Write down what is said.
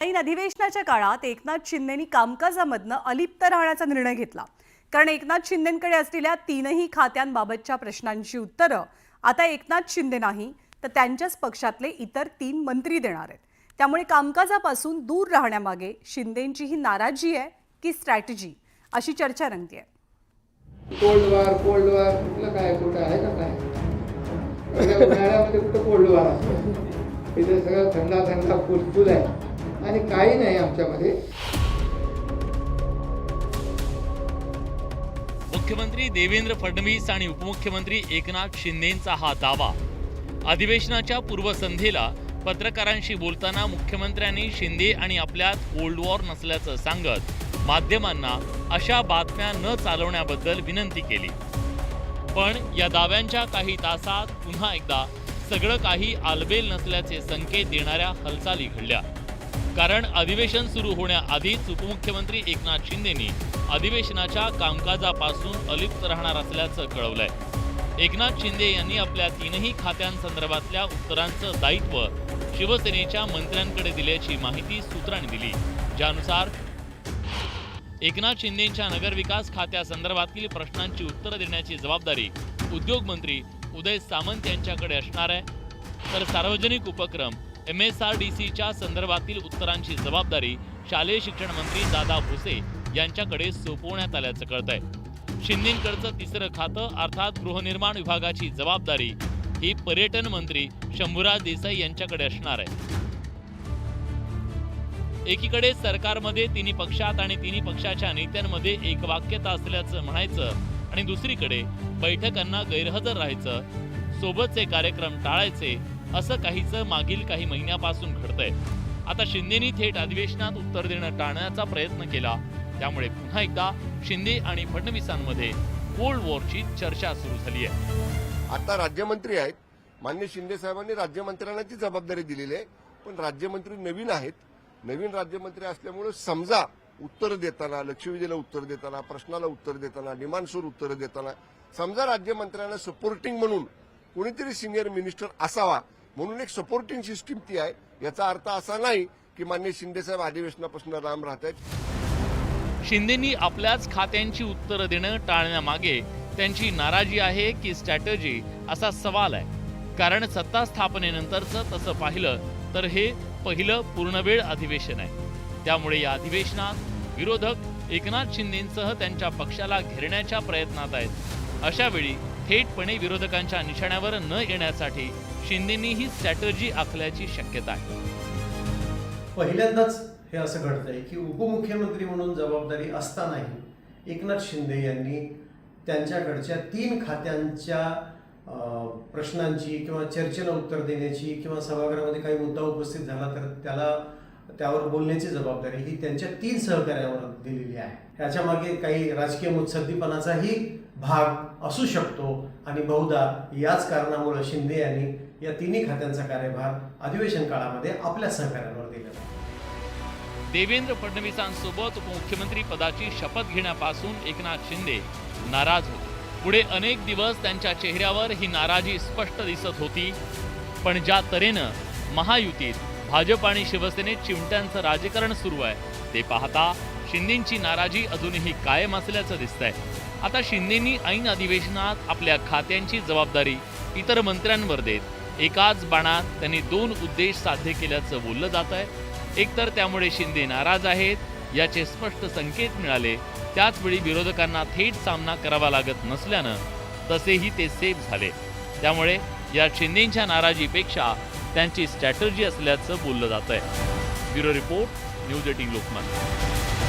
ऐन अधिवेशनाच्या काळात एकनाथ शिंदेंनी कामकाजामधनं अलिप्त राहण्याचा निर्णय घेतला। कारण एकनाथ शिंदेंकडे असलेल्या तीनही खात्यांबाबतच्या प्रश्नांची उत्तरं आता एकनाथ शिंदे नाही तर त्यांच्याच पक्षातले इतर 3 मंत्री देणार आहेत। त्यामुळे कामकाजापासून दूर राहण्यामागे शिंदेंची ही नाराजी आहे की स्ट्रॅटेजी, अशी चर्चा रंगतेय। कोल्ड वॉर कुठलं काय कुठं आहे का काय? उन्हाळ्यामध्ये कुठं कोल्ड वॉर असतं? इथे सगळं थंडा फुलफुल आहे आणि काही नाही आमच्यामध्ये। मुख्यमंत्री देवेंद्र फडणवीस आणि उपमुख्यमंत्री एकनाथ शिंदेंचा हा दावा। अधिवेशनाच्या पूर्वसंध्येला पत्रकारांशी बोलताना मुख्यमंत्र्यांनी शिंदे आणि आपल्यात कोल्ड वॉर नसल्याचं सांगत माध्यमांना अशा बातम्या न चालवण्याबद्दल विनंती केली। पण या दाव्यांच्या काही तासात पुन्हा एकदा सगळं काही आलबेल नसल्याचे संकेत देणाऱ्या हालचाली घडल्या। कारण अधिवेशन सुरू होण्याआधीच उपमुख्यमंत्री एकनाथ शिंदेंनी अधिवेशनाच्या कामकाजापासून अलिप्त राहणार असल्याचं कळवलंय। एकनाथ शिंदे यांनी आपल्या तीनही खात्यांसंदर्भातल्या उत्तरांचं दायित्व शिवसेनेच्या मंत्र्यांकडे दिल्याची माहिती सूत्रांनी दिली, ज्यानुसार एकनाथ शिंदेंच्या नगरविकास खात्यासंदर्भातील प्रश्नांची उत्तरं देण्याची जबाबदारी उद्योग मंत्री उदय सामंत यांच्याकडे असणार आहे, तर सार्वजनिक उपक्रम MSRDCच्या संदर्भातील उत्तरांची जबाबदारी शालेय शिक्षण मंत्री दादा भुसे यांच्याकडे सोपवण्यात आल्याचं कळतंय। शिंदेंकडचं तिसरं खातं अर्थात गृहनिर्माण विभागाची जबाबदारी ही पर्यटन मंत्री शंभूराज देसाई यांच्याकडे असणार आहे। एकीकडे सरकारमध्ये तिन्ही पक्षात आणि तिन्ही पक्षाच्या नेत्यांमध्ये एकवाक्यता असल्याचं म्हणायचं आणि दुसरीकडे बैठकांना गैरहजर राहायचं, सोबतचे कार्यक्रम टाळायचे, असं काहीचं मागील काही महिन्यापासून घडतंय। आता शिंदेंनी थेट अधिवेशनात उत्तर देणं टाळण्याचा प्रयत्न केला, त्यामुळे पुन्हा एकदा शिंदे आणि फडणवीसांमध्ये कोल्ड वॉरची चर्चा सुरू झाली आहे। आता राज्यमंत्री आहेत, माननीय शिंदे साहेबांनी राज्यमंत्र्यांना ती जबाबदारी दिलेली आहे, पण राज्यमंत्री नवीन आहेत। नवीन राज्यमंत्री असल्यामुळे समजा उत्तर देताना, लक्षवेधीला उत्तर देताना, प्रश्नाला उत्तर देताना, डिमांड्सवर उत्तर देताना समजा राज्यमंत्र्यांना सपोर्टिंग म्हणून कोणीतरी सिनियर मिनिस्टर असावा, म्हणून एक सपोर्टिंग सिस्टीम ती आहे। याचा अर्थ असा नाही की माननीय शिंदे साहेब अधिवेशनापासून लांब राहत आहेत। शिंदेंनी आपल्याच खात्यांची उत्तरं देणं टाळण्यामागे त्यांची नाराजी आहे की स्ट्रॅटेजी, असा सवाल आहे। कारण सत्ता स्थापनेनंतरचं तसं पाहिलं तर हे पहिलं पूर्णवेळ अधिवेशन आहे। त्यामुळे या अधिवेशनात विरोधक एकनाथ शिंदेंसह त्यांच्या पक्षाला घेरण्याच्या प्रयत्नात आहेत। अशा वेळी थेटपणे विरोधकांच्या निशाण्यावर न येण्यासाठी शिंदेंनी ही स्ट्रॅटेजी आखल्याची शक्यता आहे। पहिल्यांदाच हे असं घडतंय की उपमुख्यमंत्री म्हणून जबाबदारी असतानाही एकनाथ शिंदे यांनी त्यांच्याकडच्या 3 खात्यांच्या प्रश्नांची किंवा चर्चेला उत्तर देण्याची किंवा सभागृहामध्ये काही मुद्दा उपस्थित झाला तर त्यावर बोलण्याची जबाबदारी ही त्यांच्या 3 सहकार्यावर दिलेली आहे। ह्याच्या मागे काही राजकीय मुत्सद्दीपणाचाही भाग असू शकतो आणि बहुधा याच कारणामुळे शिंदे यांनी या 3 खात्यांचा कार्यभार अधिवेशन काळामध्ये आपल्या सहकार्यांवर दिलेला आहे। देवेंद्र फडणवीसांसोबत उपमुख्यमंत्री पदाची शपथ घेण्यापासून एकनाथ शिंदे नाराज होते। पुढे अनेक दिवस त्यांच्या चेहऱ्यावर ही नाराजी स्पष्ट दिसत होती। पण ज्या तऱ्हेनं महायुतीत भाजप आणि शिवसेनेत चिमट्यांचं राजकारण सुरू आहे ते पाहता शिंदेंची नाराजी अजूनही कायम असल्याचं दिसतंय। आता शिंदेंनी ऐन अधिवेशनात आपल्या खात्यांची जबाबदारी इतर मंत्र्यांवर देत एकाच बाणात त्यांनी 2 उद्देश साध्य केल्याचं बोललं जात आहे। एकतर त्यामुळे शिंदे नाराज आहेत याचे स्पष्ट संकेत मिळाले, त्याचवेळी विरोधकांना थेट सामना करावा लागत नसल्यानं तसेही ते सेफ झाले। त्यामुळे या शिंदेंच्या नाराजीपेक्षा त्यांची स्ट्रॅटेजी असल्याचं बोललं जात आहे। Bureau report, news 18 Lokmat.